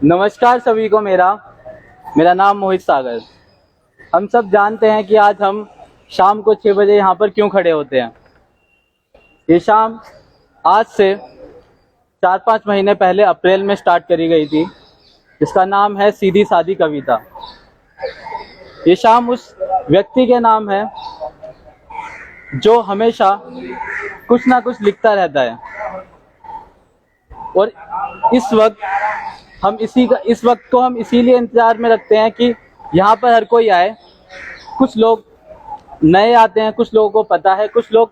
नमस्कार सभी को। मेरा नाम मोहित सागर। हम सब जानते हैं कि आज हम शाम को 6 बजे यहाँ पर क्यों खड़े होते हैं। ये शाम आज से 4-5 महीने पहले अप्रैल में स्टार्ट करी गई थी, जिसका नाम है सीधी सादी कविता। ये शाम उस व्यक्ति के नाम है जो हमेशा कुछ ना कुछ लिखता रहता है, और इस वक्त को हम इसीलिए इंतजार में रखते हैं कि यहाँ पर हर कोई आए। कुछ लोग नए आते हैं, कुछ लोगों को पता है, कुछ लोग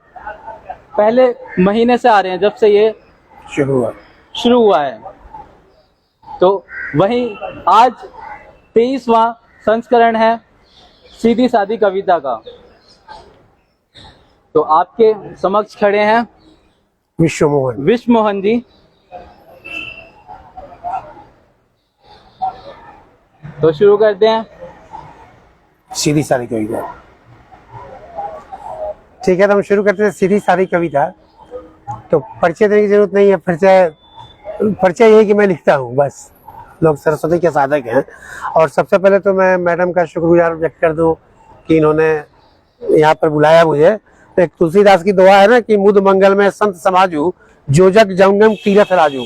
पहले महीने से आ रहे हैं जब से ये शुरू हुआ है। तो वहीं आज 23वां संस्करण है सीधी सादी कविता का। तो आपके समक्ष खड़े हैं विश्व मोहन जी। तो शुरू करते हैं सीधी सादी कविता। ठीक है, तो हम शुरू करते हैं सीधी सादी कविता। तो परिचय देने की जरूरत नहीं है, परिचय यही कि मैं लिखता हूँ, बस। लोग सरस्वती के साधक हैं। और सबसे पहले तो मैं मैडम का शुक्रगुजार व्यक्त कर दूं कि इन्होंने यहाँ पर बुलाया मुझे। तो एक तुलसीदास की दुआ है ना कि मुद मंगल में संत समाजू, जो जग जंगम तीरथ राजू।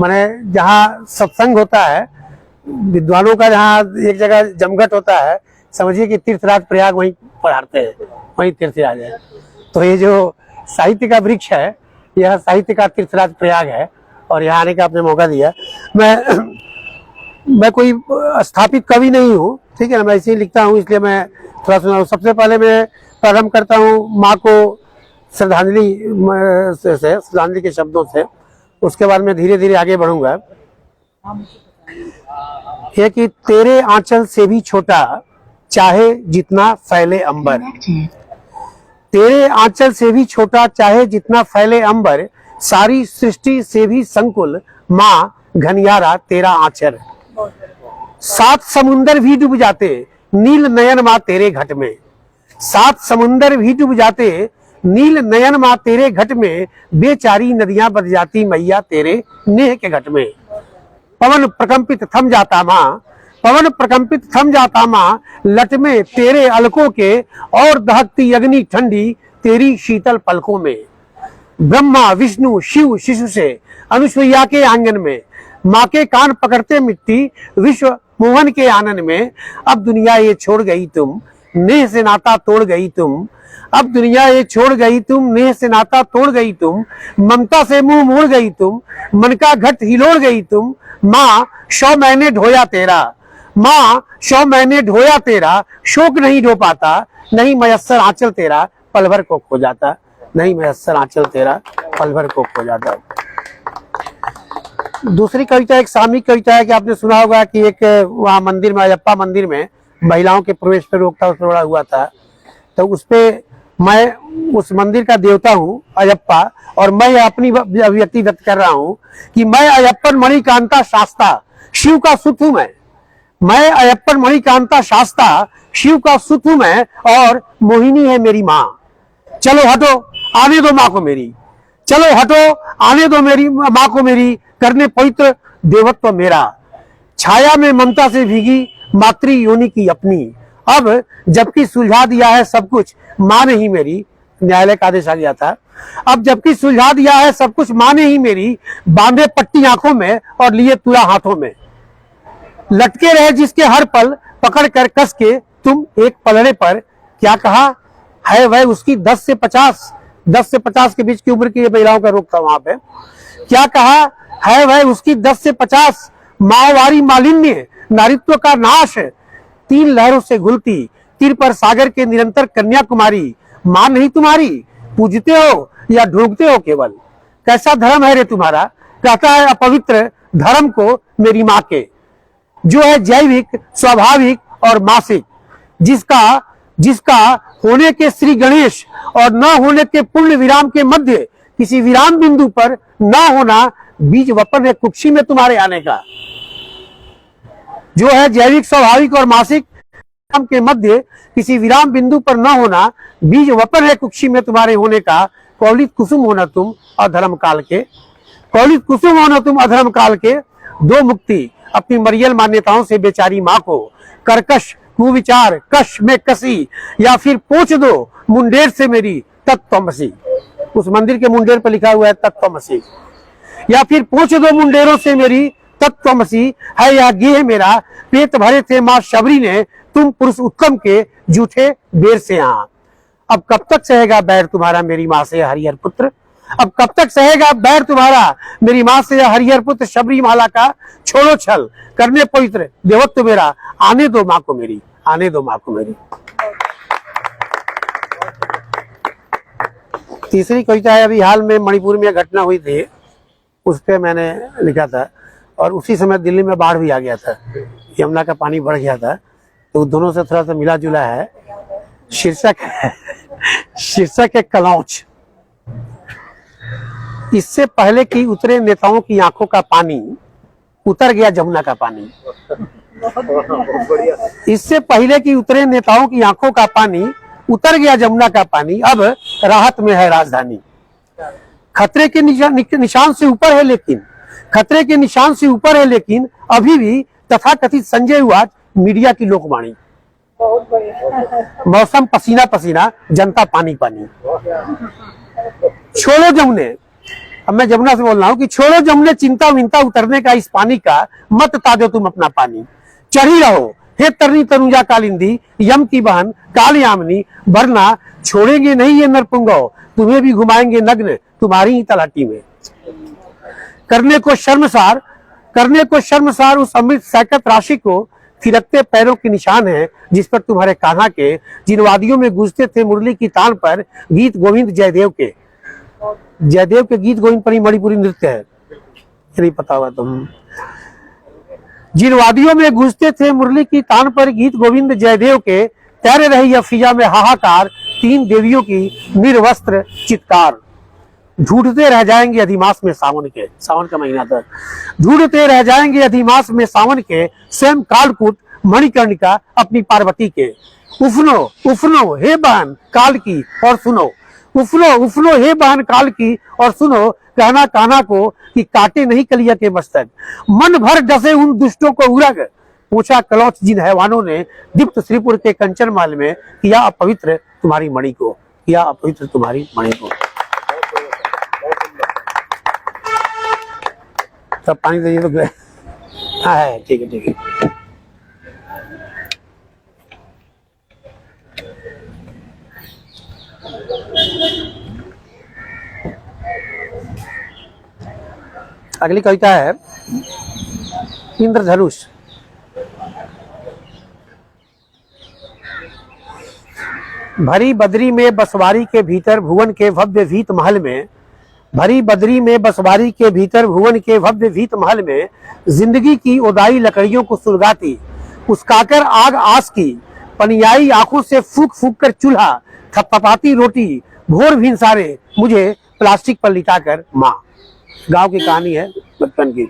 माने जहाँ सत्संग होता है, विद्वानों का जहाँ एक जगह जमघट होता है, समझिए कि तीर्थराज प्रयाग वहीं पधारते हैं, वहीं तीर्थराज है। तो ये जो साहित्य का वृक्ष है, यह साहित्य का तीर्थराज प्रयाग है, और यहाँ आने का आपने मौका दिया। मैं कोई स्थापित कवि नहीं हूँ, ठीक है ना, मैं इसे लिखता हूँ, इसलिए मैं थोड़ा सुना। सबसे पहले मैं प्रारंभ करता हूँ माँ को श्रद्धांजलि के शब्दों से। उसके बाद मैं धीरे धीरे आगे बढ़ूंगा। ये कि तेरे आंचल से भी छोटा चाहे जितना फैले अंबर, तेरे आंचल से भी छोटा चाहे जितना फैले अंबर, सारी सृष्टि से भी संकुल माँ घनियारा तेरा आंचल। 7 समुंदर भी डूब जाते नील नयन माँ तेरे घट में, 7 समुंदर भी डूब जाते नील नयन माँ तेरे घट में, बेचारी नदियां बद जाती मैया तेरे नेह के घट में। पवन प्रकंपित थम जाता माँ, पवन प्रकंपित थम जाता माँ, लट में तेरे अलकों के, और दहकती अग्नि ठंडी तेरी शीतल पलकों में। ब्रह्मा विष्णु शिव शिशु से अनुसुईया के आंगन में, माँ के कान पकड़ते मिट्टी विश्व मोहन के आनंद में। अब दुनिया ये छोड़ गई तुम, नेह से नाता तोड़ गई तुम, अब दुनिया ये छोड़ गई तुम, नेह से नाता तोड़ गई तुम, ममता से मुंह मोड़ गई तुम, मन का घट हिलोड़ गई तुम। माँ 100 महीने ढोया तेरा, माँ 100 महीने ढोया तेरा, शोक नहीं ढो पाता, नहीं मयस्सर आंचल तेरा पल भर को खो जाता, नहीं मयस्सर आंचल तेरा पल भर को खो जाता। दूसरी कविता एक सामयिक कविता है कि आपने सुना होगा कि एक वहाँ मंदिर में, अयप्पा मंदिर में महिलाओं के प्रवेश पर रोकता बड़ा हुआ था। तो उस पे मैं उस मंदिर का देवता हूँ अयप्पा, और मैं अपनी अभिव्यक्ति व्यक्त कर रहा हूँ कि मैं अयप्पन मणिकांता शास्ता शिव का सुत हूँ। मैं अयप्पन मणिकांता शास्ता शिव का सुत हूँ मैं, और मोहिनी है मेरी माँ। चलो हटो आने दो माँ को मेरी, चलो हटो आने दो मेरी माँ को मेरी, करने पवित्र देवत्व मेरा। छाया में ममता से भीगी मातृ योनि की अपनी, अब जबकि सुलझा दिया है सब कुछ माँ ने ही मेरी। न्यायालय का आदेश आ गया था। अब जबकि सुलझा दिया है सब कुछ माँ ने ही मेरी, बांधे पट्टी आंखों में और लिए तुला हाथों में। लटके रहे जिसके हर पल पकड़ कर कस के तुम एक पलड़े पर, क्या कहा है वह उसकी 10 से 50 के बीच की उम्र की महिलाओं का रोक था वहां पे। क्या कहा है वह उसकी 10 से 50, माओवारी मालिन्य नारित्व का नाश, 3 लहरों से घुलती तीर पर सागर के निरंतर कन्याकुमारी। मां नहीं तुम्हारी, पूजते हो या ढूंढते हो केवल, कैसा धर्म है रे तुम्हारा, कहता है अपवित्र धर्म को मेरी माँ के, जो है जैविक स्वाभाविक और मासिक, जिसका होने के श्री गणेश और न होने के पूर्ण विराम के मध्य किसी विराम बिंदु पर न होना बीज वपन है कुक्षी में तुम्हारे आने का। जो है जैविक स्वाभाविक और मासिक, के मध्य किसी विराम बिंदु पर न होना, बीज वपन है कुक्षी में तुम्हारे होने का, कौलित कुसुम होना तुम अधर्म काल के, कौलित कुसुम होना तुम अधर्म काल के, दो मुक्ति अपनी मरियल मान्यताओं से बेचारी माँ को, कर्कश कुविचार कश में कसी, या फिर पोंछ दो मुंडेर से मेरी तत्त्वमसी। उस मंदिर के मुंडेर पर लिखा हुआ है तत्त्वमसी। या फिर पोंछ दो मुंडेरों से मेरी तत्त्वमसी, है यह गेह मेरा पेट भरे थे माँ शबरी ने, तुम पुरुष उत्तम के जूठे बेर से यहाँ। अब कब तक सहेगा बैर तुम्हारा मेरी माँ से हरिहर पुत्र, अब कब तक सहेगा बैर तुम्हारा मेरी माँ से हरिहर पुत्र, शबरी माला का छोड़ो छल, करने पवित्र देवत्व मेरा, आने दो माँ को मेरी, आने दो माँ को मेरी। तीसरी कविता है, अभी हाल में मणिपुर में घटना हुई थी, उस पे मैंने लिखा था, और उसी समय दिल्ली में बाढ़ भी आ गया था, यमुना का पानी बढ़ गया था, तो दोनों से थोड़ा सा मिला जुला है। शीर्षक है कलौच। इससे पहले कि उतरे नेताओं की आंखों का पानी, उतर गया जमुना का पानी। इससे पहले कि उतरे नेताओं की आंखों का पानी, उतर गया जमुना का पानी, अब राहत में है राजधानी। खतरे के निशान से ऊपर है लेकिन, खतरे के निशान से ऊपर है लेकिन, अभी भी तथाकथित संजय हुआ मीडिया की लोकवाणी। मौसम पसीना पसीना, जनता पानी पानी। छोड़ो जमुने, अब मैं जमुना से बोल रहा हूं कि छोड़ो जमुने चिंता विंता उतरने का इस पानी का, मत ताजो तुम अपना पानी। चढ़ी रहो हे तरनी तनुजा कालिंदी, यम की बहन काल यामिनी, वरना छोड़ेंगे नहीं ये नरपुंगव, तुम्हें भी घुमाएंगे नग्न तुम्हारी ही तलाटी में। करने को शर्मसार उस अमृत सैकत राशि को, थिरकते पैरों के निशान है जिस पर तुम्हारे कान्हा के, जिन वादियों में गूंजते थे मुरली की तान पर गीत गोविंद जयदेव के। जयदेव के गीत गोविंद पर ही मणिपुरी नृत्य है, नहीं पता हुआ तुम। जिन वादियों में गूंजते थे मुरली की तान पर गीत गोविंद जयदेव के, तैर रही अफिजा में हाहाकार, तीन देवियों की निर्वस्त्र चित्कार। ढूंढते रह जाएंगे अधिमास में सावन के, सावन का महीना था, ढूंढते रह जाएंगे अधिमास में सावन के, स्वयं कालकूट मणिकर्णिका अपनी पार्वती के। उफनो उफनो हे बहन काल की और सुनो, उफनो उफनो हे बहन काल की और सुनो, कहना कान्हा को कि काटे नहीं कलिया के मस्तक। मन भर डसे उन दुष्टों को उरग, पूछा कलौच जिन हैवानों ने, दीप्त श्रीपुर के कंचन माल में, किया अपवित्र तुम्हारी मणि को, किया अपवित्र तुम्हारी मणि को। तब पानी दीजिए तो हाँ है, ठीक है ठीक है। अगली कविता है इंद्रधनुष। भरी बदरी में बसवारी के भीतर भुवन के भव्य भीत महल में, भरी बदरी में बसवारी के भीतर भुवन के भव्य भीत महल में, जिंदगी की ओदाई लकड़ियों को सुलगाती, उसकाकर आग आस की, पनियाई आंखों से फूक फूक कर चूल्हा, थपथपाती रोटी, भोर भिनसारे मुझे प्लास्टिक पर लिटाकर माँ। गांव की कहानी है बचपन की।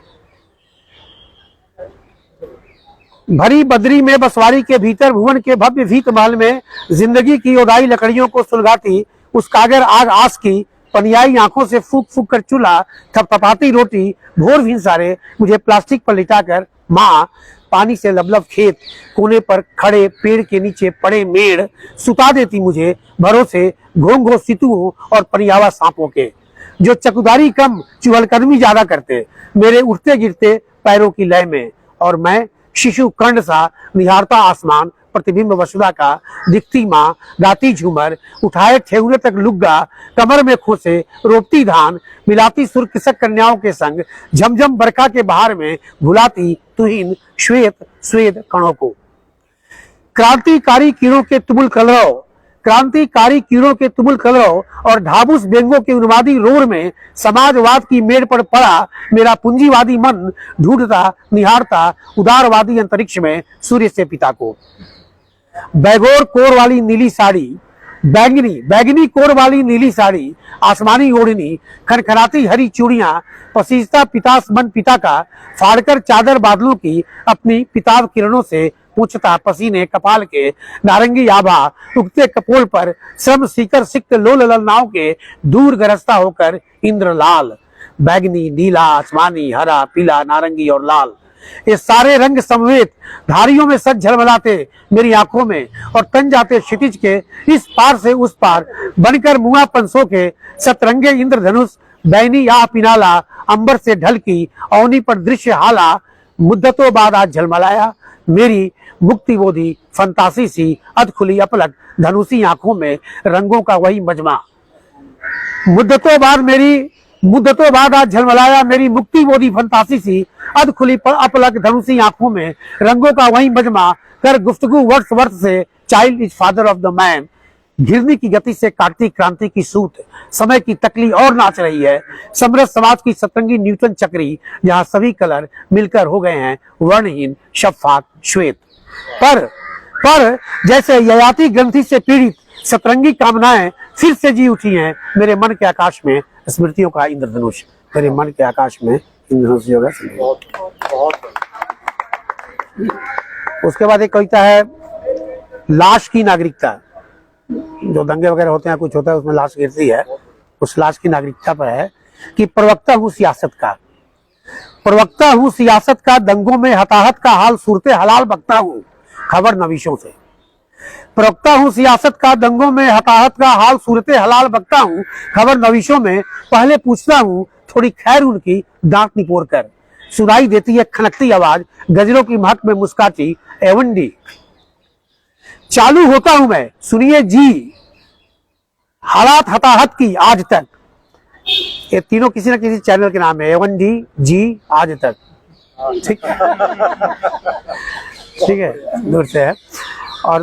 भरी बदरी में बसवारी के भीतर भुवन के भव्य भीत महल में, जिंदगी की ओदाई लकड़ियों को सुलगाती, उस कागर आग आस की, पनियाई आंखों से फूक फूक कर चूल्हा, थपथपाती रोटी, भोर भिनसारे मुझे प्लास्टिक पर लिटाकर माँ। पानी से लबलब खेत, कोने पर खड़े पेड़ के नीचे पड़े मेड़, सुता देती मुझे भरोसे घोंघो सितुओं और परियावा सांपों के, जो चकुदारी कम चुहलकदमी ज्यादा करते मेरे उठते गिरते पैरों की लय में। और मैं शिशु कर्ण सा निहारता आसमान, प्रतिबिंब वसुधा का, दिखती माँ गाती झूमर, उठाए ठेहुने तक लुग्गा, कमर में खोसे रोपती धान, मिलाती सुर किसक कन्याओं के संग, झमझम बरखा के बहार में भुलाती तुहिन श्वेत स्वेद कणों को। क्रांतिकारी कीड़ों के तुमुल कलरव, क्रांतिकारी कीड़ों के तुमुल कलरव और ढाबुस बेंगों के उन्मादी रोर में, समाजवाद की मेड़ पर पड़ा मेरा पूंजीवादी मन, ढूंढता निहारता उदारवादी अंतरिक्ष में सूर्य से पिता को। बैगोर कोर वाली नीली साड़ी, बैगनी कोर वाली नीली साड़ी, आसमानी ओढ़नी, खनखनाती हरी चूड़ियां, पसीजता पितास मन पिता का, फाड़कर चादर बादलों की अपनी पिताब किरणों से पूछता पसीने कपाल के, नारंगी आभा उगते कपोल पर, श्रम सीकर सिक्त लोल ललनाओं के, दूर गरजता होकर इंद्र लाल, बैगनी नीला आसमानी हरा पीला नारंगी और लाल, ये सारे रंग समवेत धारियों में सच झलमलाते मेरी आंखों में, और तन जाते क्षितिज के इस पार से उस पार, बनकर मुआ पंसों के सतरंगे इंद्रधनुष, बैनी या पिनाला अंबर से ढलकी अवनी पर दृश्य हाला, मुद्दतों बाद आज झलमलाया मेरी मुक्ति बोधी फंतासी सी, अध खुली अपलक धनुषी आंखों में रंगों का वही मजमा। मुद्दतों बाद आज झलमलाया मेरी मुक्ति बोधी फंतासी सी, अध खुली अपलक धनुषी आंखों में रंगों का वही मजमा, कर गुफ्तगू वर्ष वर्ष से child is father of the man, घिरनी की गति से काटती क्रांति की सूत, समय की तकली और नाच रही है समरस समाज की सतरंगी न्यूटन चक्री, जहां सभी कलर मिलकर हो गए हैं वर्णहीन शफात श्वेत। पर जैसे ययाति ग्रंथि से पीड़ित सतरंगी कामनाएं फिर से जी उठी हैं मेरे मन के आकाश में स्मृतियों का इंद्रधनुष, मेरे मन के आकाश में इंद्रधनुष जो है। उसके बाद एक कविता है लाश की नागरिकता, जो दंगे वगैरह होते हैं कुछ होता है उसमें लाश गिरती है, उस लाश की नागरिकता पर है कि प्रवक्ता हूं सियासत का, दंगों में हताहत का हाल सूरते हलाल बकता हूं खबर नवीशों से। प्रवक्ता हूं सियासत का, दंगों में हताहत का हाल सूरते हलाल बकता हूं खबर नवीशों में, पहले पूछता हूं थोड़ी खैर उनकी दांत निपोर कर, सुनाई देती है खनकती आवाज गजरों की महक में मुस्काती एवंडी, चालू होता हूं मैं सुनिए जी हालात हताहत की आज तक। ये तीनों किसी न किसी चैनल के नाम है, एवन डी जी आज तक, ठीक है दूर से है। और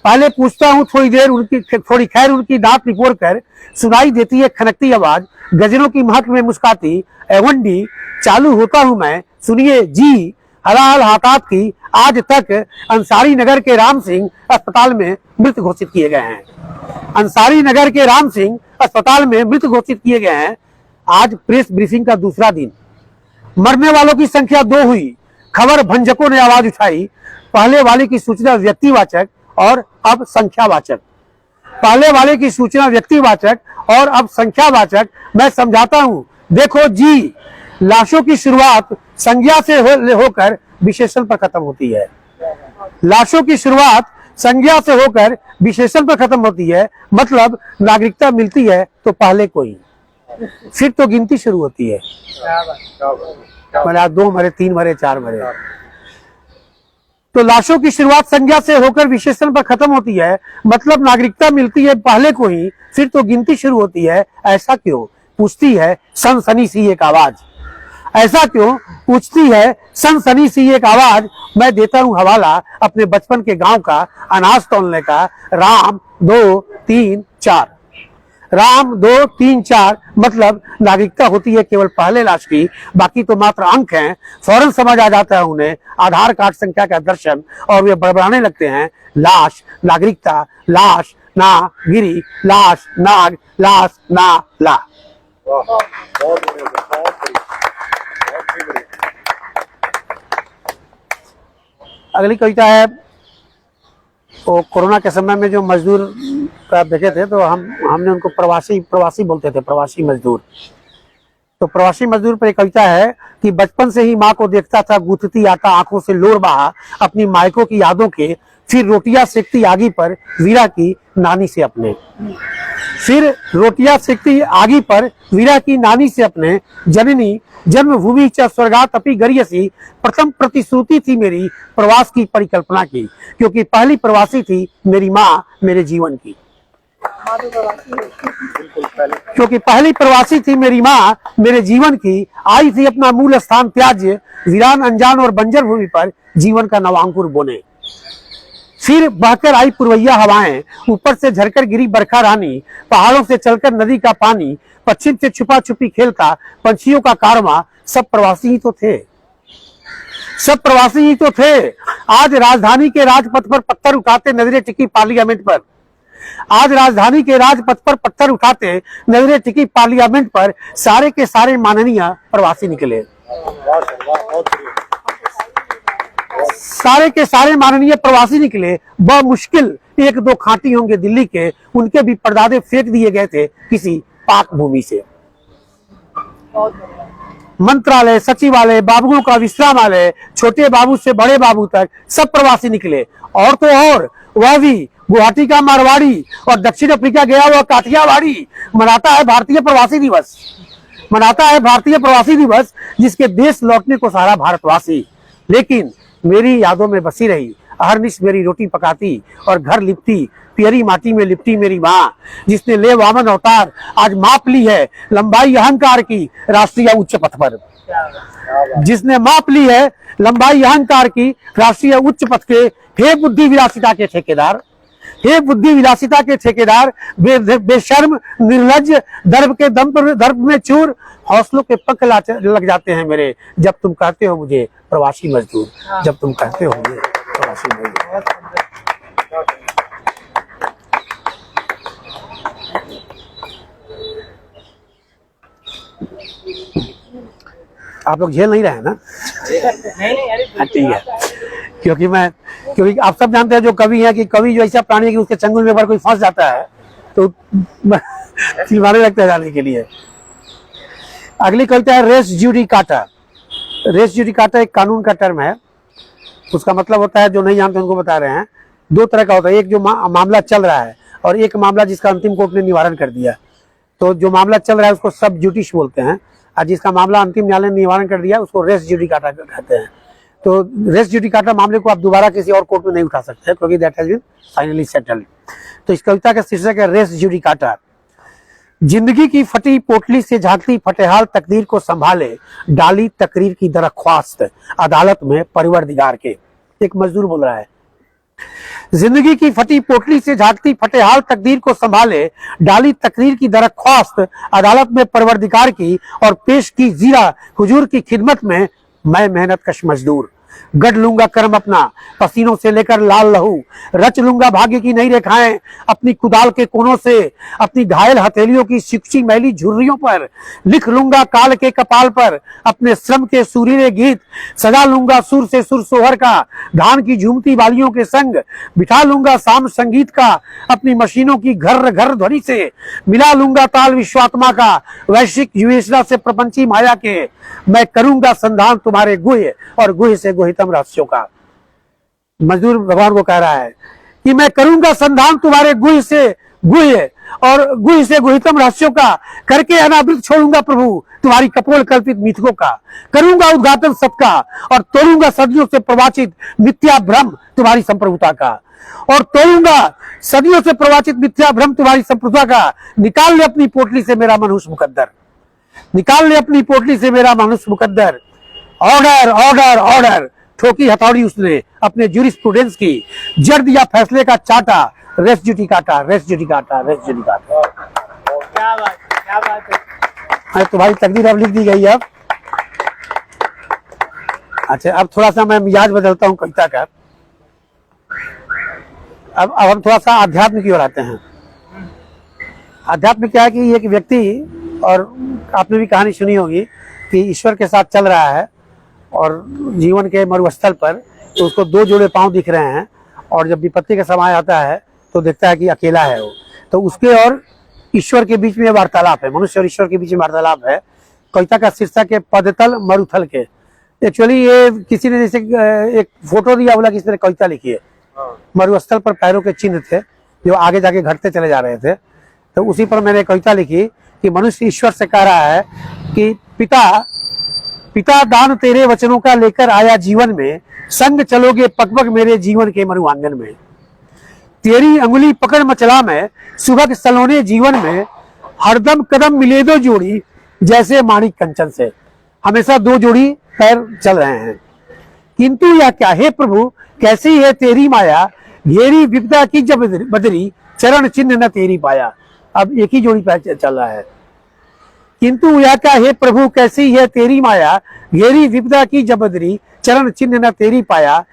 पहले पूछता हूं थोड़ी खैर उनकी दांत निपोर कर, सुनाई देती है खनकती आवाज गजरों की महक में मुस्काती एवन डी, चालू होता हूं मैं सुनिए जी हलाल हाथात की आज तक। अंसारी नगर के राम सिंह अस्पताल में मृत घोषित किए गए हैं, अंसारी नगर के राम सिंह अस्पताल में मृत घोषित किए गए हैं। आज प्रेस ब्रीफिंग का दूसरा दिन, मरने वालों की संख्या 2 हुई, खबर भंजकों ने आवाज उठाई, पहले वाले की सूचना व्यक्तिवाचक और अब संख्यावाचक, पहले वाले की सूचना व्यक्तिवाचक और अब संख्यावाचक। मैं समझाता हूं देखो जी, लाशों की शुरुआत संज्ञा से होकर विशेषण पर खत्म होती है, लाशों की शुरुआत संज्ञा से होकर विशेषण पर खत्म होती है, मतलब नागरिकता मिलती है तो पहले कोई, फिर तो गिनती शुरू होती है, आज 2 मरे 3 मरे 4 मरे। तो लाशों की शुरुआत संज्ञा से होकर विशेषण पर खत्म होती है, मतलब नागरिकता मिलती है पहले को ही, फिर तो गिनती शुरू होती है। ऐसा क्यों पूछती है सनसनी सी एक आवाज, ऐसा क्यों पूछती है सनसनी सी एक आवाज। मैं देता हूं हवाला अपने बचपन के गांव का, अनाज तोलने का, राम 2 3 4, राम 2 3 4, मतलब नागरिकता होती है केवल पहले लाश की, बाकी तो मात्र अंक हैं। फौरन समझ आ जाता है उन्हें आधार कार्ड संख्या का दर्शन, और वे बड़बड़ाने लगते हैं लाश नागरिकता, लाश ना गिरी, लाश नाग, लाश ना ला। अगली कविता है, वो कोरोना के समय में जो मजदूर का देखे थे तो हमने उनको प्रवासी बोलते थे, प्रवासी मजदूर। तो प्रवासी मजदूर पर एक कविता है कि बचपन से ही माँ को देखता था गूंथती आटा, आंखों से लोर बहा अपनी मायकों की यादों के, फिर रोटियां सेकती आगी पर वीरा की नानी से अपने, फिर रोटियां सेकती आगी पर वीरा की नानी से अपने, जननी जन्मभूमि च स्वर्गात अपि गरियसी, प्रथम प्रतिश्रुति थी मेरी प्रवास की परिकल्पना की, क्योंकि पहली प्रवासी थी मेरी माँ मेरे जीवन की, क्योंकि पहली प्रवासी थी मेरी माँ मेरे जीवन की। आई थी अपना मूल स्थान त्याज्य, वीरान अनजान और बंजर भूमि पर जीवन का नवांकुर बोने। फिर बहकर आई पुरवैया हवाएं, ऊपर से झरकर गिरी बरखा रानी, पहाड़ों से चलकर नदी का पानी, पश्चिम से छुपा छुपी खेलता पंछियों का कारवां, सब प्रवासी ही तो थे, सब प्रवासी ही तो थे। आज राजधानी के राजपथ पर पत्थर उठाते नजरें टिकी पार्लियामेंट पर, आज राजधानी के राजपथ पर पत्थर उठाते नजरें टिकी पार्लियामेंट पर, सारे के सारे माननीय प्रवासी निकले, सारे के सारे माननीय प्रवासी निकले, मुश्किल एक दो खांटी होंगे दिल्ली के, उनके भी परदादे फेंक दिए गए थे किसी पाक भूमि से। मंत्रालय, सचिवालय, बाबुओं का विश्रामालय, छोटे बाबू से बड़े बाबू तक सब प्रवासी निकले। और तो और वह भी गुवाहाटी का मारवाड़ी और दक्षिण अफ्रीका गया हुआ काठियावाड़ी मनाता है भारतीय प्रवासी दिवस, मनाता है भारतीय प्रवासी दिवस, जिसके देश लौटने को सारा भारतवासी। लेकिन मेरी यादों में बसी रही, अहरनिश मेरी रोटी पकाती और घर लिपटी, पियरी माटी में लिपटी मेरी माँ, जिसने ले वामन अवतार आज माप ली है लंबाई अहंकार की राष्ट्रीय उच्च पथ पर, जिसने माप ली है लंबाई अहंकार की राष्ट्रीय उच्च पथ के। हे बुद्धि विलासिता के ठेकेदार, हे बुद्धि विलासिता के ठेकेदार, बेशर्म निर्लज, दर्प में चूर, हौसलों के पंख लग जाते हैं मेरे जब तुम कहते हो मुझे प्रवासी मजदूर, जब तुम कहते हो मुझे प्रवासी मजदूर। आप लोग झेल नहीं रहे हैं ना? ठीक है, क्योंकि आप सब जानते हैं जो कवि है कि कवि जो ऐसा प्राणी है कि उसके चंगुल में अगर कोई फंस जाता है तो चिल्लाने लगता है जाने के लिए। अगली कविता है रेस जुडिकाटा। रेस जुडिकाटा एक कानून का टर्म है, उसका मतलब होता है, जो नहीं जानते उनको बता रहे हैं, दो तरह का होता है। एक जो मामला चल रहा है और एक मामला जिसका अंतिम कोर्ट ने निवारण कर दिया। तो जो मामला चल रहा है उसको सब जुडिश बोलते हैं, और जिसका मामला अंतिम न्यायालय ने निवारण कर दिया उसको रेस जुडिकाटा कहते हैं। तो रेस जुडिकाटा मामले को आप दोबारा किसी और कोर्ट में नहीं उठा सकते क्योंकि that has been finally settled. तो इस कविता का शीर्षक है रेस जुडिकाटा। जिंदगी की फटी पोटली से झांकती फटेहाल तकदीर को संभाले, डाली तकरीर की दरख्वास्त अदालत में परवरदिगार के। एक मजदूर बोल रहा है, जिंदगी की फटी पोटली से झांकती फटेहाल तकदीर को संभाले, डाली तकरीर की दरख्वास्त अदालत में परवरदिगार की, और पेश की जीरा हुजूर की खिदमत में मैं मेहनत कश मजदूर। गढ़ लूंगा कर्म अपना पसीनों से लेकर लाल लहू, रच लूंगा भाग्य की नई रेखाएं अपनी कुदाल के कोनों से, अपनी घायल हथेलियों की सिकची मैली झुर्रियों पर लिख लूंगा काल के कपाल पर अपने श्रम के सुरीले गीत, सजा लूंगा सुर से सुर सोहर का धान की झूमती बालियों के संग, बिठा लूंगा शाम संगीत का अपनी मशीनों की घर घर ध्वनि से, मिला लूंगा ताल विश्वात्मा का वैश्विक विवेचना से प्रपंची माया के। मैं करूंगा संधान तुम्हारे गुह्य और गुह्य से गुहितम रहस्यों का। मजदूर भगवान को कह रहा है कि मैं करूंगा संधान तुम्हारे गुह्य से गुह्य और गुह्य से गुहितम रहस्यों का, करके अनावृत छोड़ूंगा प्रभु तुम्हारी कपोल कल्पित मिथकों का, करूंगा उद्घाटन सबका और तोड़ूंगा सदियों से प्रवाचित मिथ्या भ्रम तुम्हारी संप्रभुता का, और तोड़ूंगा सदियों से प्रवाचित मिथ्या भ्रम तुम्हारी संप्रभुता का। निकाल ले अपनी पोटली से मेरा मनहूस मुकद्दर, निकाल ले अपनी पोटली से मेरा मनहूस मुकद्दर। ऑर्डर ऑर्डर ऑर्डर, ठोकी हथौड़ी उसने अपने ज्यूरिस्प्रूडेंस की, जड़ दिया फैसले का चाटा, res judicata res judicata res judicata. क्या बात है। तुम्हारी तकदीर अब लिख दी गई। अब अच्छा, अब थोड़ा सा मैं मिजाज बदलता हूँ कविता का। अब हम थोड़ा सा आध्यात्म की ओर आते हैं। आध्यात्म क्या है कि एक व्यक्ति, और आपने भी कहानी सुनी होगी कि ईश्वर के साथ चल रहा है और जीवन के मरुस्थल पर तो उसको दो जोड़े पांव दिख रहे हैं, और जब विपत्ति का समय आता है तो देखता है कि अकेला है वो। तो उसके और ईश्वर के बीच में वार्तालाप है, मनुष्य और ईश्वर के बीच में वार्तालाप है। कविता का शीर्षक है पदतल मरुथल के। एक्चुअली ये किसी ने जैसे एक फोटो दिया, बोला कि इस तरह कविता लिखी है। मरुस्थल पर पैरों के चिन्ह थे जो आगे जाके घटते चले जा रहे थे, तो उसी पर मैंने कविता लिखी कि मनुष्य ईश्वर से कह रहा है कि पिता दान तेरे वचनों का लेकर आया जीवन में, संग चलोगे पग पग मेरे जीवन के मरुआंगन में। तेरी अंगुली पकड़ मचला मैं सुबह सलोने जीवन में, हरदम कदम मिले दो जोड़ी जैसे माणिक कंचन से। हमेशा दो जोड़ी पैर चल रहे हैं। किंतु यह क्या है प्रभु, कैसी है तेरी माया, घेरी विपदा की जब बदरी, चरण चिन्ह न तेरी पाया। अब एक ही जोड़ी पैर चल रहा है। किंतु यह क्या है प्रभु, कैसी है तेरी माया, घेरी विपदा की जब बदरी, चरण चिन्ह न तेरी पाया।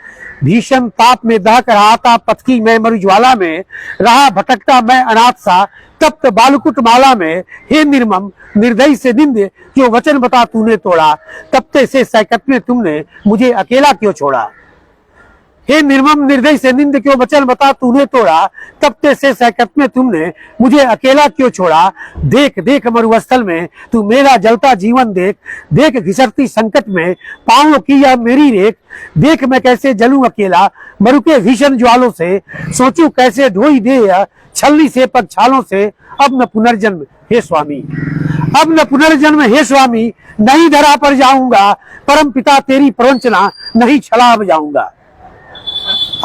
भीषण ताप में दहक रहा था पथ की मैं मरुज्वाला में, रहा भटकता मैं अनाथ सा तप्त बालकुट माला में। हे निर्मम निर्दयी से निंदे, जो वचन बता तूने तोड़ा, तप्ते से सैकत में तुमने मुझे अकेला क्यों छोड़ा। हे निर्मम निर्दय से निंद क्यों बचन बता तूने तोड़ा, तपते से सहकत में तुमने मुझे अकेला क्यों छोड़ा। देख देख मरुस्थल में तू मेरा जलता जीवन देख, देख घिसटती संकट में पाँवों की यह मेरी रेख। देख मैं कैसे जलूं अकेला मरु के भीषण ज्वालों से, सोचूं कैसे ढोई दे यह छलनी से पग छालों से। अब न पुनर्जन्म हे स्वामी, अब न पुनर्जन्म हे स्वामी, नहीं धरा पर जाऊंगा, परम पिता तेरी प्रवंचना नहीं छला जाऊंगा।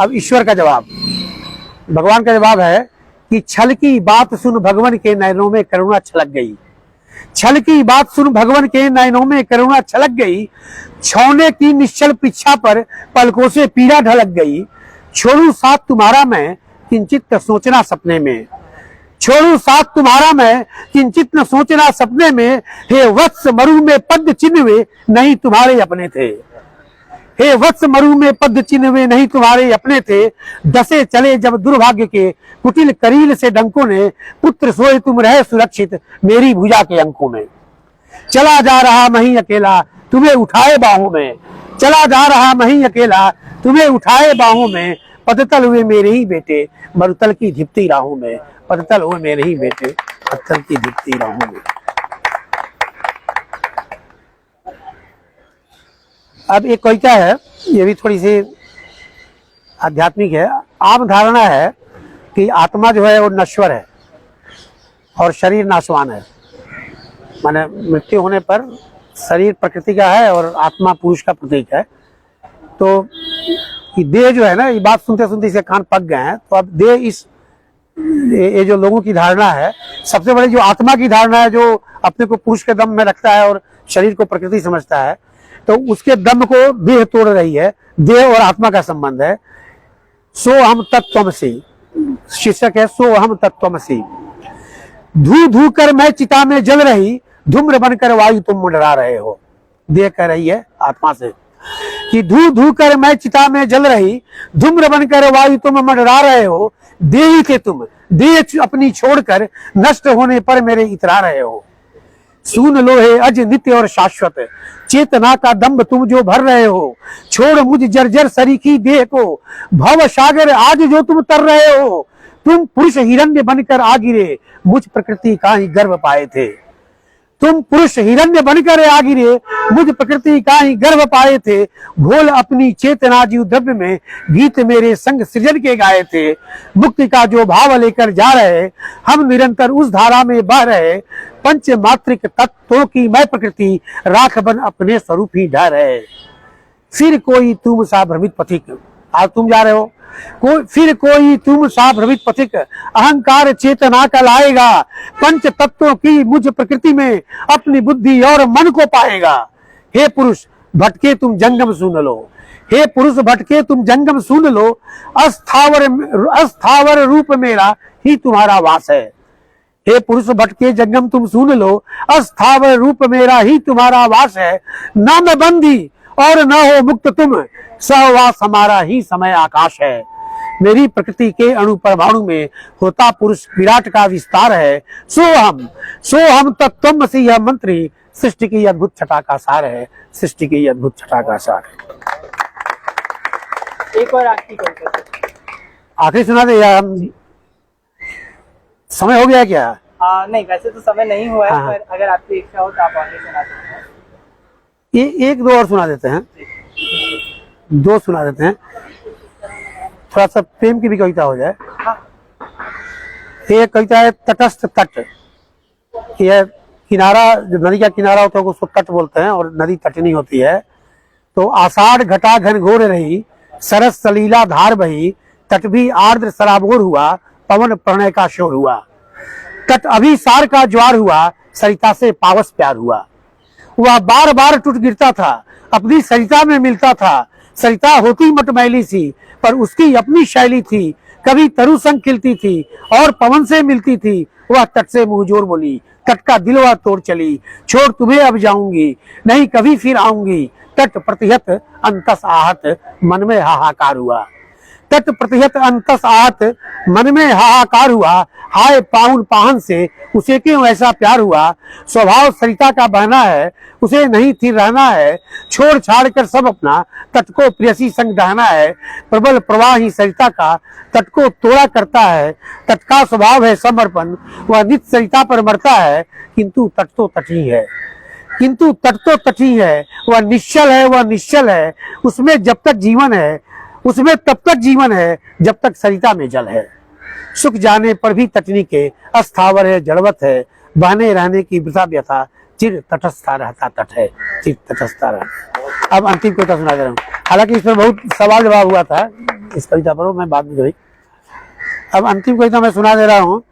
अब ईश्वर का जवाब, भगवान का जवाब है कि छल की बात सुन भगवान के नयनों में करुणा छलक गई। छल की बात सुन भगवान के नयनों में करुणा छलक गई। छौने की निश्चल पीछा पर पलकों से पीड़ा ढलक गई। छोड़ू साथ तुम्हारा मैं किंचित न सोचना सपने में, छोड़ू साथ तुम्हारा मैं किंचित न सोचना सपने में। हे वत्स मरु में पद चिन्ह वे नहीं तुम्हारे अपने थे, हे वत्स मरु में पद चिन्ह वे नहीं तुम्हारे अपने थे। दसे चले जब दुर्भाग्य के कुटिल करील से डंकों ने, पुत्र सोए तुम रहे सुरक्षित मेरी भुजा के अंकों में। चला जा रहा मैं अकेला तुम्हें उठाए बाहों में, चला जा रहा मैं अकेला तुम्हें उठाए बाहों में। पदतल हुए मेरे ही बेटे मरुतल की धिपती राहों में, पदतल हुए मेरे ही बेटे पत्थर की धिपती राहों में। अब एक कविता है, ये भी थोड़ी सी आध्यात्मिक है। आम धारणा है कि आत्मा जो है वो नश्वर है और शरीर नाशवान है, माने मृत्यु होने पर शरीर प्रकृति का है और आत्मा पुरुष का प्रतीक है। तो कि देह जो है ना, ये बात सुनते सुनते इसे कान पक गए हैं। तो अब देह इस ये जो लोगों की धारणा है, सबसे बड़ी जो आत्मा की धारणा है, जो अपने को पुरुष के दम में रखता है और शरीर को प्रकृति समझता है, तो उसके दम को देह तोड़ रही है। देह और आत्मा का संबंध है। सो हम तत्त्वमसि, शीर्षक है सो हम तत्त्वमसि। धू धू कर मैं चिता में जल रही, धूम्र बनकर वायु तुम मंडरा रहे हो। देह कह रही है आत्मा से कि धू धू कर मैं चिता में जल रही, धूम्र बनकर वायु तुम मंडरा रहे हो। देही थे तुम, देह अपनी छोड़कर नष्ट होने पर मेरे इतरा रहे हो। सुन लो हे अज नित्य और शाश्वत, चेतना का दम्भ तुम जो भर रहे हो। छोड़ मुझ जर्जर सरीखी देह को, भव सागर आज जो तुम तर रहे हो। तुम पुरुष हिरण्य बनकर आ गिरे, मुझ प्रकृति का ही गर्भ पाए थे। तुम पुरुष हिरण्य बनकर आ गिरे, मुझ प्रकृति का ही गर्भ पाए थे। घोल अपनी चेतना जीव द्रव्य में, गीत मेरे संग सृजन के गाए थे। मुक्ति का जो भाव लेकर जा रहे, हम निरंतर उस धारा में बह रहे। पंच मात्रिक तत्वों की मैं प्रकृति, राख बन अपने स्वरूप ही ढह रहे। फिर कोई तुम सा भ्रमित पथिक, आज तुम जा रहे हो, फिर कोई तुम सा भ्रमित पथिक, अहंकार चेतना का लाएगा। पंच तत्वों की मुझ प्रकृति में अपनी बुद्धि और मन को पाएगा। हे पुरुष भटके तुम जंगम सुन लो, हे पुरुष भटके तुम जंगम सुन लो। अस्थावर रूप मेरा ही तुम्हारा वास है। हे पुरुष भटके जंगम तुम सुन लो, अस्थावर रूप मेरा ही तुम्हारा वास है। न मैं बंदी और न हो मुक्त तुम, सहवास हमारा ही समय आकाश है। मेरी प्रकृति के अणु परमाणु में होता पुरुष विराट का विस्तार है। सो हम तत्त्वमसि, यह मंत्र ही सृष्टि की अद्भुत छटा का सार है, सृष्टि की अद्भुत छटा का सार है। एक और आखिरी कविता, आखिरी सुना दे या समय हो गया क्या? नहीं, वैसे तो समय नहीं हुआ है, पर अगर आपकी इच्छा हो तो आप आगे सुना सकते हैं। ये एक दो और सुना देते हैं, दो सुना देते हैं, थोड़ा सा प्रेम की भी कविता हो जाए। एक कविता है तटस्थ तट। यह किनारा, जो नदी का किनारा होता है उसको तट बोलते हैं और नदी तटनी होती है। तो आषाढ़ घटा घन घोर रही, सरस सलीला धार बही। तट भी आर्द्र सराबोर हुआ, पवन प्रणय का शोर हुआ। तट अभिसार का ज्वार हुआ, सरिता से पावस प्यार हुआ। वह बार बार टूट गिरता था, अपनी सरिता में मिलता था। सरिता होती मटमैली सी, पर उसकी अपनी शैली थी। कभी तरु संग खिलती थी और पवन से मिलती थी। वह तट से मुंह जोर बोली, तट का दिलवा तोड़ चली। छोड़ तुम्हें अब जाऊंगी, नहीं कभी फिर आऊंगी। तट प्रतिहत अंतस आहत, मन में हाहाकार हुआ। तट प्रतिहत अंतस आत, मन में हाहाकार हुआ, हाय पाउन पाहन से उसे क्यों ऐसा प्यार हुआ। स्वभाव सरिता का बहना है, उसे नहीं थी रहना है, छोड़ छाड़ कर सब अपना तट को प्रेयसी संग दहना है। प्रबल प्रवाह ही सरिता का तट को तोड़ा करता है, तट का स्वभाव है समर्पण, वह नित्य सरिता पर मरता है। किंतु तट तो तट ही है, किंतु तट तो तट ही है, वह निश्चल है, वह निश्चल है, उसमें जब तक जीवन है, उसमें तब तक जीवन है जब तक सरिता में जल है। सुख जाने पर भी तटनी के अस्थावर है, जड़वत है, बहने रहने की वृथा व्यथा, चिर तटस्था रहता तट है, चिर तटस्था रहता। अब अंतिम कविता सुना दे रहा हूँ, हालांकि इसमें बहुत सवाल जवाब हुआ था इस कविता पर, मैं बाद में गई। अब अंतिम कविता मैं सुना दे रहा हूँ,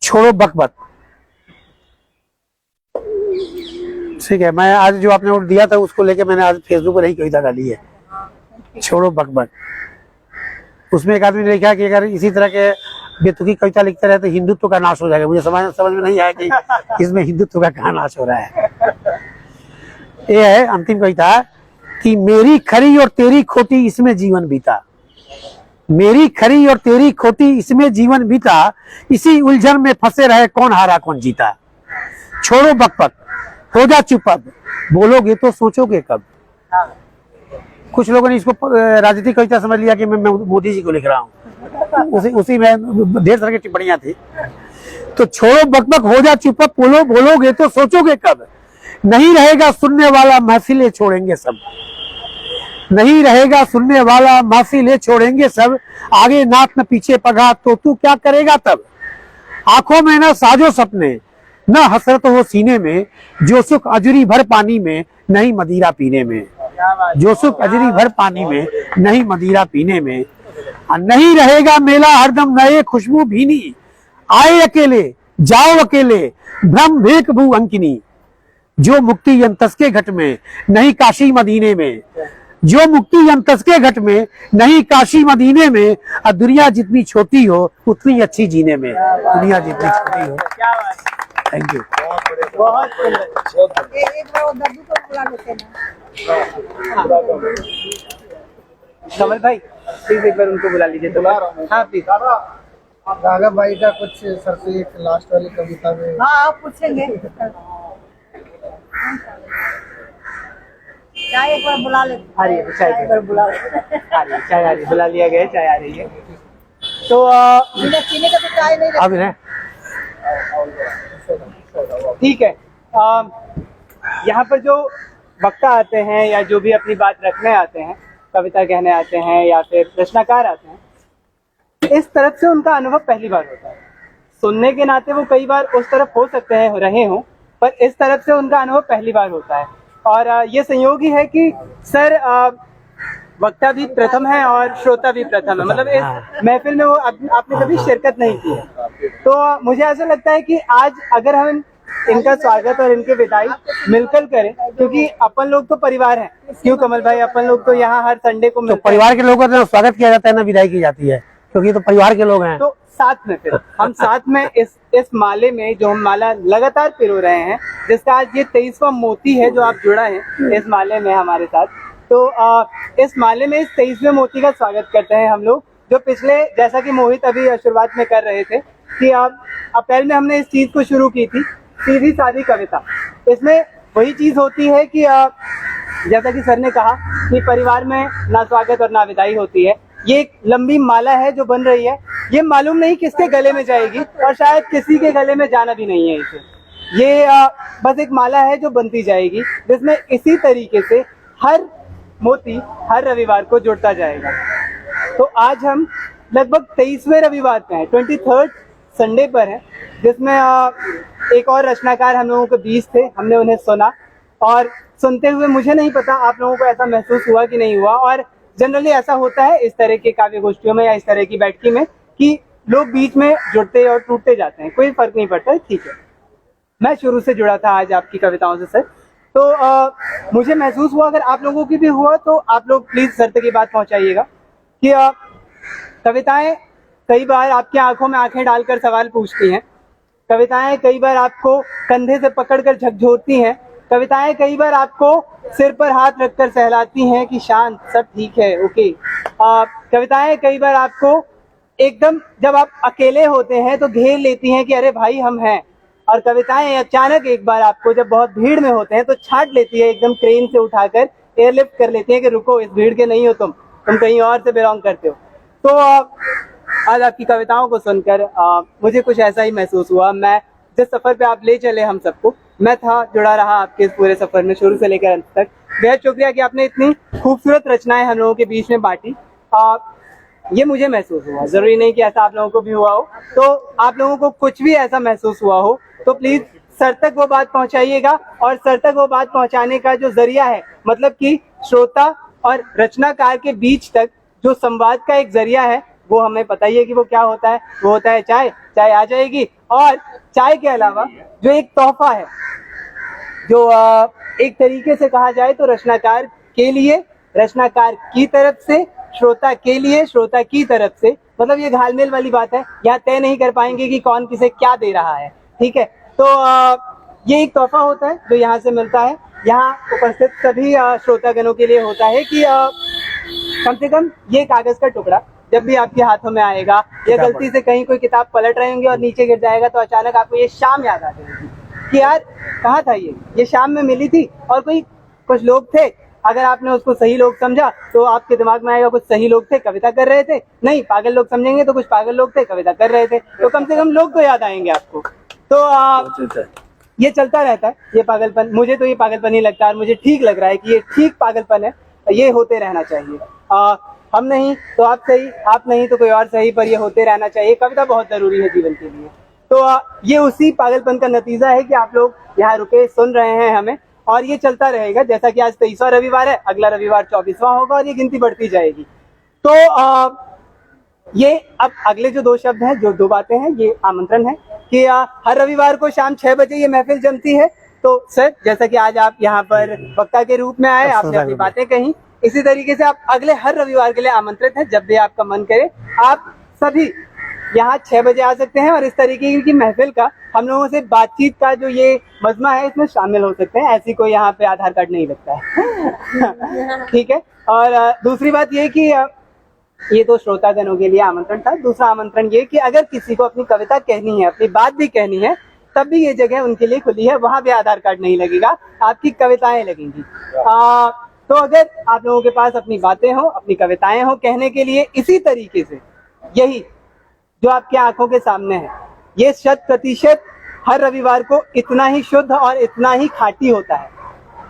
छोड़ो बकबक। ठीक है, मैं आज जो आपने वोट दिया था उसको लेके मैंने आज फेसबुक पर ही कविता डाली है, छोड़ो बकबक। उसमें एक आदमी ने लिखा कि अगर इसी तरह के बेतुकी कविता लिखते रहे तो हिंदुत्व का नाश हो जाएगा। मुझे समझ में नहीं आया कि इसमें हिंदुत्व का कहाँ नाश हो रहा है। ये है अंतिम कविता कि मेरी खरी और तेरी खोटी इसमें जीवन बीता, मेरी खरी और तेरी खोटी इसमें जीवन बीता, इसी उलझन में फंसे रहे कौन हारा कौन जीता। छोड़ो बकबक, हो जा चुप अब, बोलोगे तो सोचोगे कब। कुछ लोगों ने इसको राजनीतिक कविता समझ लिया कि मैं मोदी जी को लिख रहा हूँ, उसी में ढेर सारी टिप्पणियां थी। तो छोड़ो बकबक, हो जा चुप अब, बोलोगे तो सोचोगे कब। नहीं रहेगा सुनने वाला महफिलें छोड़ेंगे सब, नहीं रहेगा सुनने वाला महफिलें छोड़ेंगे सब, आगे नाक न पीछे पगा तो तू क्या करेगा तब। आंखों में न साजो सपने, न हसरत हो सीने में, जो सुख अजरी भर पानी में नहीं मदिरा पीने में, जो सुख अजरी भर पानी में नहीं मदिरा पीने में। नहीं रहेगा मेला हरदम नए खुशबू भीनी, आए अकेले जाओ अकेले भ्रम भेक भू अंकिनी। जो मुक्ति यंतस के घट में नहीं काशी मदीने में, जो मुक्ति यंतस के घट में नहीं काशी मदीने में। दुनिया जितनी छोटी हो उतनी अच्छी जीने में, दुनिया जितनी छोटी हो। Thank you. बहुत एक बार वो दद्दू को बुला लेते ना। कमल भाई प्लीज एक बार उनको बुला लीजिए। तो हाँ प्लीज। राघव भाई का कुछ सर से एक लास्ट वाली कविता में। हाँ आप पूछेंगे, चाय एक बार बुला लेते। आ रही है चाय, एक बार बुला लेते। आ रही है चाय, आ रही है, बुला लिया गया, चाय आ रही है। तो बिना चीनी का तो चाय नहीं अब है ठीक है। यहाँ पर जो वक्ता आते हैं या जो भी अपनी बात रखने आते हैं, कविता कहने आते हैं या फिर रचनाकार आते हैं, इस तरफ से उनका अनुभव पहली बार होता है। सुनने के नाते वो कई बार उस तरफ हो सकते हैं रहे हों, पर इस तरफ से उनका अनुभव पहली बार होता है। और ये संयोग ही है कि सर वक्ता भी प्रथम है और श्रोता भी प्रथम है, मतलब इस महफिल में वो आपने कभी शिरकत नहीं की है। तो मुझे ऐसा लगता है कि आज अगर हम इनका स्वागत और इनके विदाई मिलकर करें, क्योंकि अपन लोग तो परिवार हैं। क्यों कमल भाई, अपन लोग तो यहाँ हर संडे को तो परिवार के लोगों का स्वागत किया जाता है ना विदाई की जाती है, क्योंकि तो परिवार के लोग हैं। तो साथ में फिर हम साथ में इस माले में जो हम माला लगातार पिरो रहे हैं, जिसका आज ये 23वां मोती है जो आप जुड़ा है इस माले में हमारे साथ। तो इस माले में इस 23वें मोती का स्वागत करते हैं हम लोग, जो पिछले, जैसा कि मोहित अभी शुरुआत में कर रहे थे कि अप्रैल में हमने इस चीज को शुरू की थी, सीधी सादी कविता। इसमें वही चीज होती है कि जैसा कि सर ने कहा कि परिवार में ना स्वागत और ना विदाई होती है। ये एक लंबी माला है जो बन रही है, ये मालूम नहीं किसके गले में जाएगी और शायद किसी के गले में जाना भी नहीं है इसे। ये बस एक माला है जो बनती जाएगी, जिसमें इसी तरीके से हर मोती हर रविवार को जुड़ता जाएगा। तो आज हम लगभग 23वें रविवार पे हैं, 23rd संडे पर है, जिसमें एक और रचनाकार हम लोगों के बीच थे। हमने उन्हें सुना और सुनते हुए मुझे नहीं पता आप लोगों को ऐसा महसूस हुआ कि नहीं हुआ। और जनरली ऐसा होता है इस तरह के काव्य गोष्ठियों में या इस तरह की बैठकी में कि लोग बीच में जुड़ते और टूटते जाते हैं, कोई फर्क नहीं पड़ता है। ठीक है, मैं शुरू से जुड़ा था आज आपकी कविताओं से सर, तो मुझे महसूस हुआ, अगर आप लोगों की भी हुआ तो आप लोग प्लीज सर तक ये बात पहुंचाइएगा कि कविताएं कई बार आपकी आंखों में आंखें डालकर सवाल पूछती हैं, कविताएं कई बार आपको कंधे से पकड़कर झकझोरती हैं कविताएं कई बार आपको सिर पर हाथ रखकर सहलाती हैं कि शांत, सब ठीक है, ओके। कविताएं कई बार आपको एकदम जब आप अकेले होते हैं तो घेर लेती हैं कि अरे भाई हम हैं। और कविताएं अचानक एक बार आपको जब बहुत भीड़ में होते हैं तो छाट लेती है, एकदम क्रेन से उठाकर एयरलिफ्ट कर लेती है कि रुको, इस भीड़ के नहीं हो तुम कहीं और से बिलोंग करते हो। तो आज आपकी कविताओं को सुनकर मुझे कुछ ऐसा ही महसूस हुआ। मैं जिस सफर पे आप ले चले हम सबको, मैं था जुड़ा रहा आपके इस पूरे सफर में शुरू से लेकर अंत तक। बेहद शुक्रिया कि आपने इतनी खूबसूरत रचनाएं हम लोगों के बीच में बांटी। ये मुझे महसूस हुआ, जरूरी नहीं कि ऐसा आप लोगों को भी हुआ हो। तो आप लोगों को कुछ भी ऐसा महसूस हुआ हो तो प्लीज सर तक वो बात पहुंचाइएगा। और सर तक वो बात पहुंचाने का जो जरिया है, मतलब कि श्रोता और रचनाकार के बीच तक जो संवाद का एक जरिया है, वो हमें बताइए कि वो क्या होता है। वो होता है चाय। चाय आ जाएगी। और चाय के अलावा जो एक तोहफा है, जो एक तरीके से कहा जाए तो रचनाकार के लिए, रचनाकार की तरफ से, श्रोता के लिए, श्रोता की तरफ से, मतलब ये घालमेल वाली बात है। यहाँ तय नहीं कर पाएंगे कि कौन किसे क्या दे रहा है, ठीक है। तो ये एक तोहफा होता है जो यहाँ से मिलता है, यहाँ उपस्थित सभी श्रोतागणों के लिए होता है कि कम से कम ये कागज का टुकड़ा जब भी आपके हाथों में आएगा, या गलती से कहीं कोई किताब पलट रहे होंगे और नीचे गिर जाएगा, तो अचानक आपको ये शाम याद आ जाएगी कि यार कहाँ था ये शाम में मिली थी और कुछ लोग थे। अगर आपने उसको सही लोग समझा तो आपके दिमाग में आएगा कुछ सही लोग थे, कविता कर रहे थे। नहीं, पागल लोग समझेंगे तो कुछ पागल लोग थे, कविता कर रहे थे। तो कम से कम लोग तो याद आएंगे आपको। तो ये चलता रहता है, ये पागलपन। मुझे तो ये पागलपन ही लगता है और मुझे ठीक लग रहा है कि ये ठीक पागलपन है, ये होते रहना चाहिए। हम नहीं तो आप सही, आप नहीं तो कोई और सही, पर ये होते रहना चाहिए। कविता बहुत जरूरी है जीवन के लिए। तो ये उसी पागलपन का नतीजा है कि आप लोग यहाँ रुके सुन रहे हैं हमें, और ये चलता रहेगा। जैसा कि आज 23वां रविवार है, अगला रविवार 24वां होगा और ये गिनती बढ़ती जाएगी। तो ये अब अगले जो 2 शब्द हैं, जो 2 बातें हैं, ये आमंत्रण है कि हर रविवार को शाम 6 बजे ये महफिल जमती है। तो सर, जैसा कि आज आप यहाँ पर वक्ता के रूप में आए, आपने अपनी बातें कही, इसी तरीके से आप अगले हर रविवार के लिए आमंत्रित हैं। जब भी आपका मन करे आप सभी यहाँ 6 बजे आ सकते हैं और इस तरीके की महफिल का, हम लोगों से बातचीत का जो ये मजमा है, इसमें शामिल हो सकते हैं। ऐसी कोई यहाँ पे आधार कार्ड नहीं लगता है ठीक है। और दूसरी बात ये कि ये तो श्रोतागणों के लिए आमंत्रण था। दूसरा आमंत्रण ये कि अगर किसी को अपनी कविता कहनी है, अपनी बात भी कहनी है, तब भी ये जगह उनके लिए खुली है। वहां भी आधार कार्ड नहीं लगेगा, आपकी कविताएं लगेंगी। तो अगर आप लोगों के पास अपनी बातें हो, अपनी कविताएं हो कहने के लिए, इसी तरीके से यही जो आपके आंखों के सामने है, ये 100% हर रविवार को इतना ही शुद्ध और इतना ही खाटी होता है।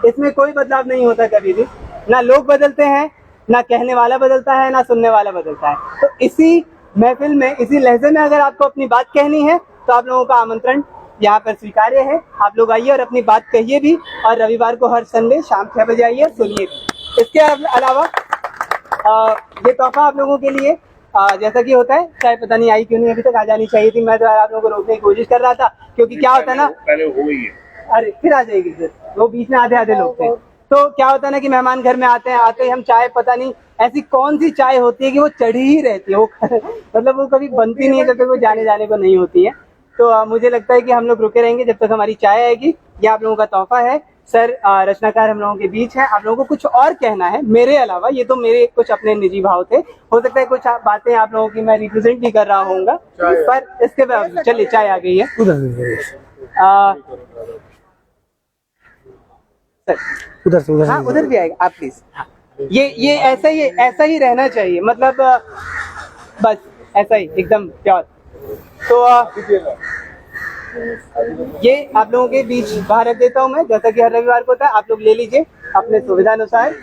इसमें कोई बदलाव नहीं होता कभी भी। ना लोग बदलते हैं, ना कहने वाला बदलता है, ना सुनने वाला बदलता है। तो इसी महफिल में, इसी लहजे में अगर आपको अपनी बात कहनी है तो आप लोगों का आमंत्रण यहाँ पर स्वीकार्य है। आप लोग आइए और अपनी बात कहिए भी, और रविवार को हर संडे शाम 6 बजे आइए और सुनिए भी। इसके अलावा ये तोहफा आप लोगों के लिए, जैसा कि होता है, चाहे पता नहीं आई क्यों नहीं, अभी तक आ जानी चाहिए थी। मैं तो आप लोगों को रोकने की कोशिश कर रहा था, क्योंकि क्या होता है ना, पहले हो गई है, अरे फिर आ जाएगी, फिर वो बीच में आधे लोग थे। तो क्या होता है ना कि मेहमान घर में आते हैं, आते ही हम चाय, पता नहीं ऐसी कौन सी चाय होती है कि वो चढ़ी ही रहती है, वो मतलब वो कभी बनती नहीं है जब तक वो जाने को नहीं होती है। तो मुझे लगता है कि हम लोग रुके रहेंगे जब तक हमारी चाय आएगी। ये आप लोगों का तोहफा है। सर, रचनाकार हम लोगों के बीच है, आप लोगों को कुछ और कहना है मेरे अलावा। ये तो मेरे कुछ अपने निजी भाव थे, हो सकता है कुछ बातें आप लोगों की मैं रिप्रेजेंट भी कर रहा होऊंगा, पर इसके बाद चलिए चाय आ गई है। उधर हाँ, उधर भी आएगा आप प्लीज। हाँ, ये ऐसा ही रहना चाहिए, मतलब बस ऐसा ही एकदम प्योर। तो ये आप लोगों के बीच बाहर रख देता हूँ मैं, जैसा कि हर रविवार को होता है। आप लोग ले लीजिए अपने सुविधा अनुसार,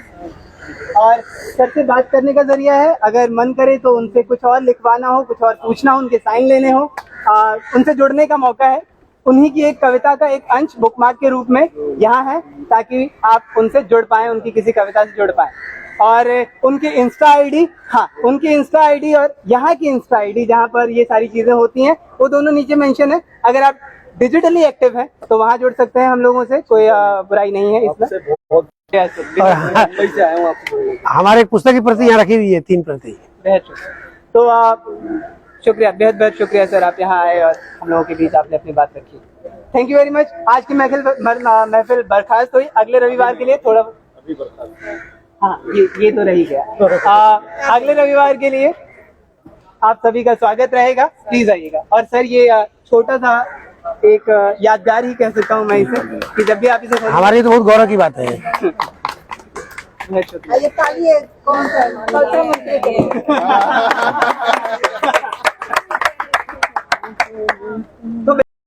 और सर से बात करने का जरिया है। अगर मन करे तो उनसे कुछ और लिखवाना हो, कुछ और पूछना हो, उनके साइन लेने हो, उनसे जुड़ने का मौका है। उन्हीं की एक कविता का एक अंश बुकमार्क के रूप में यहाँ है, ताकि आप उनसे जुड़ पाएं, उनकी किसी कविता से जुड़ पाएं। और उनकी इंस्टा आईडी, हाँ, उनकी इंस्टा आईडी और यहाँ की इंस्टा आईडी जहाँ पर ये सारी चीजें होती हैं, वो दोनों नीचे मेंशन है। अगर आप डिजिटली एक्टिव हैं तो वहाँ जुड़ सकते हैं हम लोगों से, कोई बुराई नहीं है इसमें। हमारे पुस्तक की प्रति यहाँ रखी हुई है, 3 प्रति। तो शुक्रिया, बेहद बेहद शुक्रिया सर, आप यहाँ आए और हम लोगों के बीच आपने अपनी बात रखी। Thank you very much. आज की महफिल बर्खास्त हुई, अगले रविवार के लिए थोड़ा हाँ ये तो रही गया। अगले रविवार के लिए आप सभी का स्वागत रहेगा, प्लीज आइएगा। और सर ये छोटा सा एक यादगार ही कह सकता हूँ मैं इसे, कि जब भी आप इसे हमारे लिए तो बहुत गौरव की बात है। बहुत शुक्रिया। ये ताली है कौन सा कल्चर मंत्री के तो